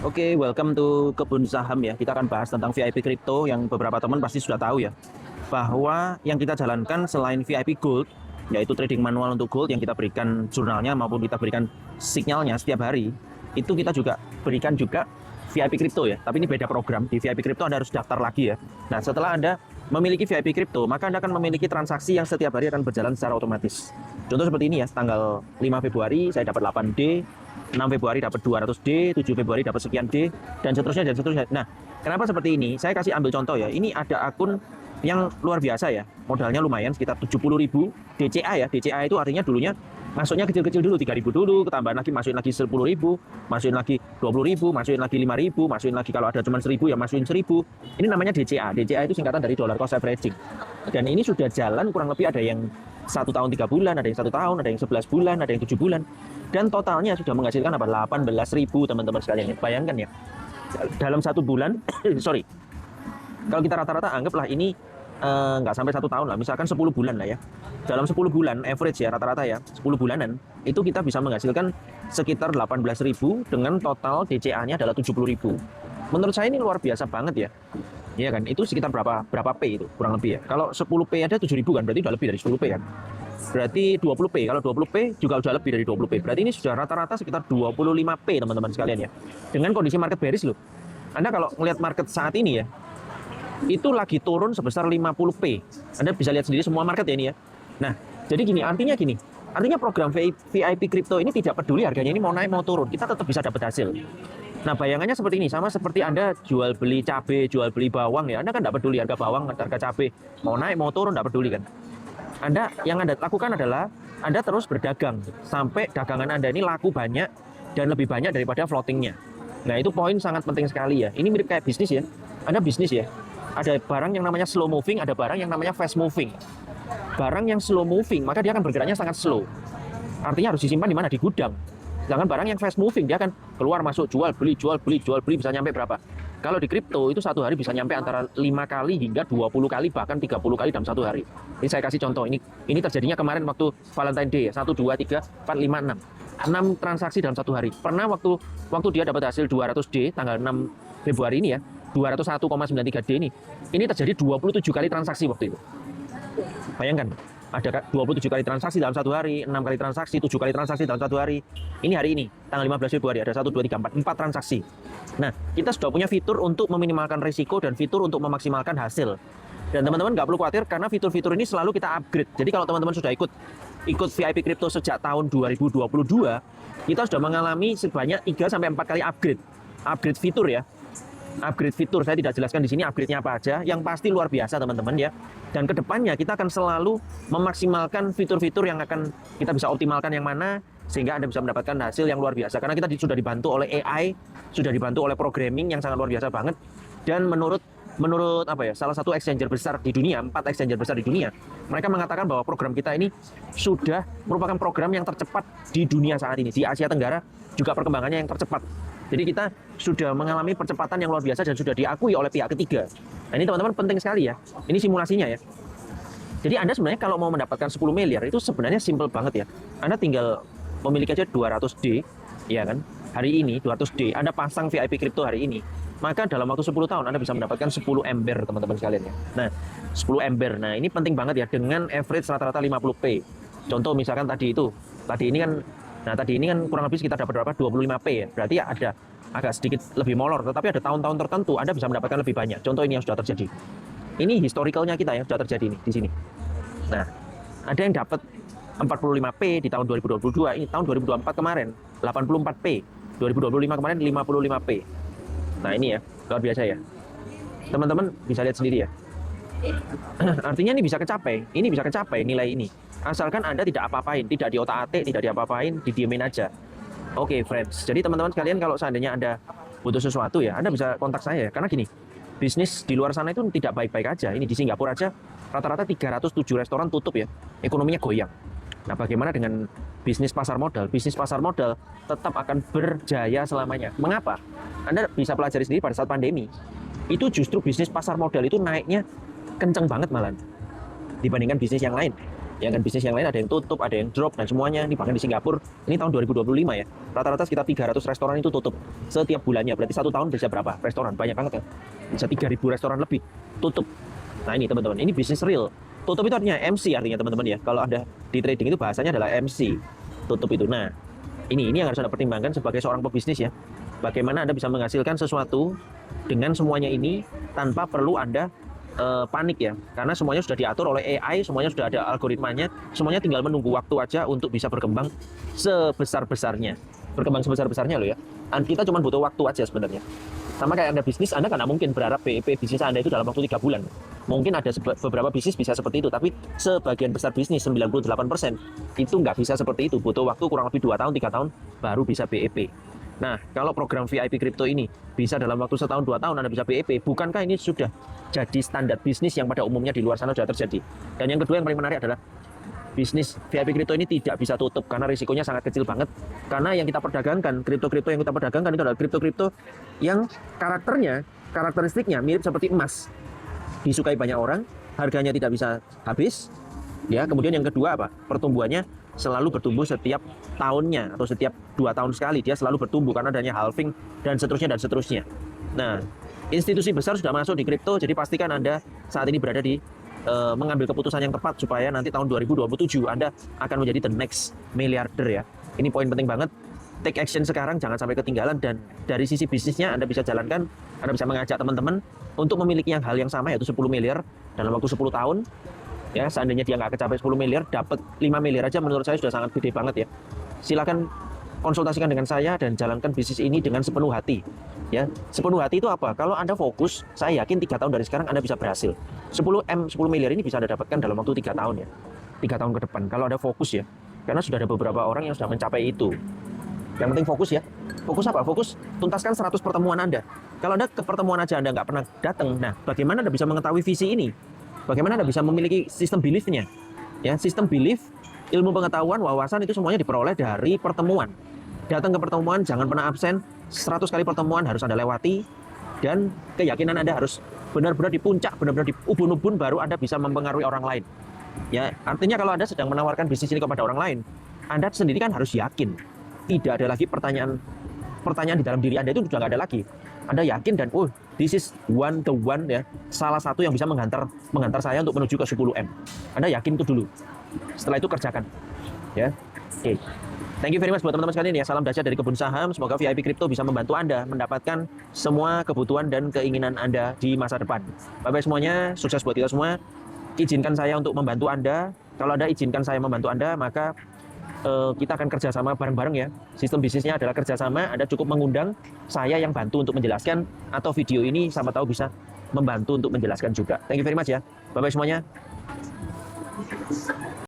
Oke, welcome to Kebun Saham ya. Kita akan bahas tentang VIP Crypto yang beberapa teman pasti sudah tahu ya. Bahwa yang kita jalankan selain VIP Gold, yaitu trading manual untuk Gold yang kita berikan jurnalnya maupun kita berikan sinyalnya setiap hari, itu kita juga berikan juga VIP Crypto ya. Tapi ini beda program. Di VIP Crypto Anda harus daftar lagi ya. Nah, setelah Anda memiliki VIP Crypto, maka Anda akan memiliki transaksi yang setiap hari akan berjalan secara otomatis. Contoh seperti ini ya, tanggal 5 Februari saya dapat 8D, 6 Februari dapat 200D, 7 Februari dapat sekian D, dan seterusnya dan seterusnya. Nah, kenapa seperti ini? Saya kasih ambil contoh ya. Ini ada akun yang luar biasa ya. Modalnya lumayan sekitar 70.000 DCA ya. DCA itu artinya dulunya masuknya kecil-kecil dulu, 3.000 dulu, ketambahan lagi masukin lagi 10.000, masukin lagi 20.000, masukin lagi 5.000, masukin lagi kalau ada cuma 1.000 ya masukin 1.000. Ini namanya DCA. DCA itu singkatan dari dollar cost averaging. Dan ini sudah jalan kurang lebih ada yang 1 tahun 3 bulan, ada yang 1 tahun, ada yang 11 bulan, ada yang 7 bulan. Dan totalnya sudah menghasilkan apa? 18.000 teman-teman sekalian. Bayangkan ya, dalam 1 bulan, sorry, kalau kita rata-rata anggaplah ini nggak sampai 1 tahun lah, misalkan 10 bulan lah ya. Dalam 10 bulan, average ya, rata-rata ya, 10 bulanan, itu kita bisa menghasilkan sekitar 18.000 dengan total DCA-nya adalah 70.000. Menurut saya ini luar biasa banget ya. Iya kan, itu sekitar berapa P itu kurang lebih ya. Kalau 10P aja 7.000 kan, berarti udah lebih dari 10P kan. Berarti 20P, kalau 20P juga udah lebih dari 20P. Berarti ini sudah rata-rata sekitar 25P teman-teman sekalian ya. Dengan kondisi market bearish loh. Anda kalau melihat market saat ini ya, itu lagi turun sebesar 50P. Anda bisa lihat sendiri semua market ya ini ya. Nah, jadi artinya program VIP Crypto ini tidak peduli harganya ini mau naik mau turun, kita tetap bisa dapat hasil. Nah, bayangannya seperti ini, sama seperti Anda jual beli cabai, jual beli bawang ya. Anda kan tidak peduli harga bawang, harga cabai mau naik mau turun, tidak peduli kan. Yang Anda lakukan adalah Anda terus berdagang sampai dagangan Anda ini laku banyak dan lebih banyak daripada floatingnya. Nah, itu poin sangat penting sekali ya. Ini mirip kayak bisnis ya. Anda bisnis ya. Ada barang yang namanya slow moving, ada barang yang namanya fast moving. Barang yang slow moving, maka dia akan bergeraknya sangat slow. Artinya harus disimpan di mana? Di gudang. Sedangkan barang yang fast moving, dia akan keluar masuk, jual beli, bisa nyampe berapa? Kalau di kripto itu satu hari bisa nyampe antara 5 kali hingga 20 kali, bahkan 30 kali dalam satu hari. Ini saya kasih contoh, ini terjadinya kemarin waktu Valentine Day ya, 1, 2, 3, 4, 5, 6. 6 transaksi dalam satu hari. Pernah waktu dia dapat hasil 200D tanggal 6 Februari ini ya, 201,93D ini terjadi 27 kali transaksi waktu itu. Bayangkan, ada 27 kali transaksi dalam satu hari, 6 kali transaksi, 7 kali transaksi dalam satu hari. Ini hari ini, tanggal 15 Februari, ada 1, 2, 3, 4 transaksi. Nah, kita sudah punya fitur untuk meminimalkan risiko dan fitur untuk memaksimalkan hasil. Dan teman-teman nggak perlu khawatir karena fitur-fitur ini selalu kita upgrade. Jadi kalau teman-teman sudah ikut VIP Crypto sejak tahun 2022, kita sudah mengalami sebanyak 3-4 kali upgrade fitur ya. Upgrade fitur saya tidak jelaskan di sini upgrade-nya apa aja, yang pasti luar biasa teman-teman ya. Dan kedepannya kita akan selalu memaksimalkan fitur-fitur yang akan kita bisa optimalkan yang mana sehingga Anda bisa mendapatkan hasil yang luar biasa. Karena kita sudah dibantu oleh AI, sudah dibantu oleh programming yang sangat luar biasa banget. Dan menurut salah satu exchanger besar di dunia, 4 exchanger besar di dunia, mereka mengatakan bahwa program kita ini sudah merupakan program yang tercepat di dunia saat ini. Di Asia Tenggara juga perkembangannya yang tercepat. Jadi kita sudah mengalami percepatan yang luar biasa dan sudah diakui oleh pihak ketiga. Nah, ini teman-teman penting sekali ya. Ini simulasinya ya. Jadi Anda sebenarnya kalau mau mendapatkan 10 miliar itu sebenarnya simple banget ya. Anda tinggal memiliki aja 200D, ya kan? Hari ini 200D, Anda pasang VIP Crypto hari ini. Maka dalam waktu 10 tahun Anda bisa mendapatkan 10 ember teman-teman sekalian ya. Nah, 10 ember. Nah, ini penting banget ya dengan average rata-rata 50P. Contoh misalkan tadi ini kan kurang lebih sekitar dapat berapa? 25P ya. Berarti ya ada agak sedikit lebih molor, tetapi ada tahun-tahun tertentu Anda bisa mendapatkan lebih banyak. Contoh ini yang sudah terjadi. Ini historicalnya kita yang sudah terjadi nih di sini. Nah, ada yang dapat 45P di tahun 2022, ini tahun 2024 kemarin 84P, 2025 kemarin 55P. Nah, ini ya, luar biasa ya. Teman-teman bisa lihat sendiri ya. Artinya ini bisa kecapai nilai ini. Asalkan Anda tidak apa-apain, tidak diotak-atik, tidak diapa-apain, didiemin aja. Oke, friends. Jadi teman-teman sekalian kalau seandainya Anda butuh sesuatu ya, Anda bisa kontak saya ya. Karena gini, bisnis di luar sana itu tidak baik-baik aja. Ini di Singapura aja rata-rata 307 restoran tutup ya. Ekonominya goyang. Nah, bagaimana dengan bisnis pasar modal? Bisnis pasar modal tetap akan berjaya selamanya. Mengapa? Anda bisa pelajari sendiri pada saat pandemi. Itu justru bisnis pasar modal itu naiknya kenceng banget malah dibandingkan bisnis yang lain. Ya kan, bisnis yang lain ada yang tutup, ada yang drop, dan semuanya. Ini bahkan di Singapura, ini tahun 2025 ya, rata-rata sekitar 300 restoran itu tutup setiap bulannya. Berarti 1 tahun bisa berapa restoran? Banyak banget kan? Bisa 3.000 restoran lebih tutup. Nah ini teman-teman, ini bisnis real. Tutup itu artinya MC, artinya teman-teman ya. Kalau ada di trading itu bahasanya adalah MC. Tutup itu. Nah, ini yang harus Anda pertimbangkan sebagai seorang pebisnis ya. Bagaimana Anda bisa menghasilkan sesuatu dengan semuanya ini tanpa perlu Anda panik ya, karena semuanya sudah diatur oleh AI, semuanya sudah ada algoritmanya, semuanya tinggal menunggu waktu aja untuk bisa berkembang sebesar-besarnya. Berkembang sebesar-besarnya loh ya. Dan kita cuma butuh waktu aja sebenarnya. Sama kayak Anda bisnis, Anda kan nggak mungkin berharap BEP bisnis Anda itu dalam waktu 3 bulan. Mungkin ada beberapa bisnis bisa seperti itu, tapi sebagian besar bisnis, 98%, itu nggak bisa seperti itu. Butuh waktu kurang lebih 2 tahun, 3 tahun, baru bisa BEP. Nah, kalau program VIP Crypto ini bisa dalam waktu 1 tahun 2 tahun Anda bisa BEP, bukankah ini sudah jadi standar bisnis yang pada umumnya di luar sana sudah terjadi? Dan yang kedua yang paling menarik adalah bisnis VIP Crypto ini tidak bisa tutup karena risikonya sangat kecil banget. Karena yang kita perdagangkan, kripto-kripto yang kita perdagangkan itu adalah kripto-kripto yang karakteristiknya mirip seperti emas. Disukai banyak orang, harganya tidak bisa habis. Ya, kemudian yang kedua apa? Pertumbuhannya selalu bertumbuh setiap tahunnya atau setiap 2 tahun sekali, dia selalu bertumbuh karena adanya halving dan seterusnya. Nah, institusi besar sudah masuk di kripto, jadi pastikan Anda saat ini berada di mengambil keputusan yang tepat supaya nanti tahun 2027 Anda akan menjadi the next miliarder ya. Ini poin penting banget. Take action sekarang, jangan sampai ketinggalan, dan dari sisi bisnisnya Anda bisa jalankan, Anda bisa mengajak teman-teman untuk memiliki hal yang sama, yaitu 10 miliar dalam waktu 10 tahun. Ya, seandainya dia nggak kecapai 10 miliar, dapat 5 miliar aja menurut saya sudah sangat gede banget ya. Silakan konsultasikan dengan saya dan jalankan bisnis ini dengan sepenuh hati. Ya, sepenuh hati itu apa? Kalau Anda fokus, saya yakin 3 tahun dari sekarang Anda bisa berhasil. 10 miliar ini bisa Anda dapatkan dalam waktu 3 tahun ya. 3 tahun ke depan, kalau Anda fokus ya. Karena sudah ada beberapa orang yang sudah mencapai itu. Yang penting fokus ya. Fokus apa? Fokus tuntaskan 100 pertemuan Anda. Kalau Anda ke pertemuan aja Anda nggak pernah datang, nah bagaimana Anda bisa mengetahui visi ini? Bagaimana Anda bisa memiliki sistem belief-nya? Ya, sistem belief, ilmu pengetahuan, wawasan itu semuanya diperoleh dari pertemuan. Datang ke pertemuan, jangan pernah absen. 100 kali pertemuan harus Anda lewati, dan keyakinan Anda harus benar-benar di puncak, benar-benar di ubun-ubun, baru Anda bisa mempengaruhi orang lain. Ya, artinya kalau Anda sedang menawarkan bisnis ini kepada orang lain, Anda sendiri kan harus yakin. Tidak ada lagi pertanyaan di dalam diri Anda, itu sudah nggak ada lagi. Anda yakin dan this is the one ya, salah satu yang bisa menghantar saya untuk menuju ke 10M. Anda yakin itu dulu. Setelah itu kerjakan. Ya. Oke. Thank you very much buat teman-teman sekalian ya. Salam dahsyat dari Kebun Saham. Semoga VIP Crypto bisa membantu Anda mendapatkan semua kebutuhan dan keinginan Anda di masa depan. Bye-bye semuanya. Sukses buat kita semua. Izinkan saya untuk membantu Anda. Kalau Anda izinkan saya membantu Anda, maka kita akan kerjasama bareng-bareng ya. Sistem bisnisnya adalah kerjasama. Anda cukup mengundang saya yang bantu untuk menjelaskan, atau video ini sama tahu bisa membantu untuk menjelaskan juga. Thank you very much ya. Bye-bye semuanya.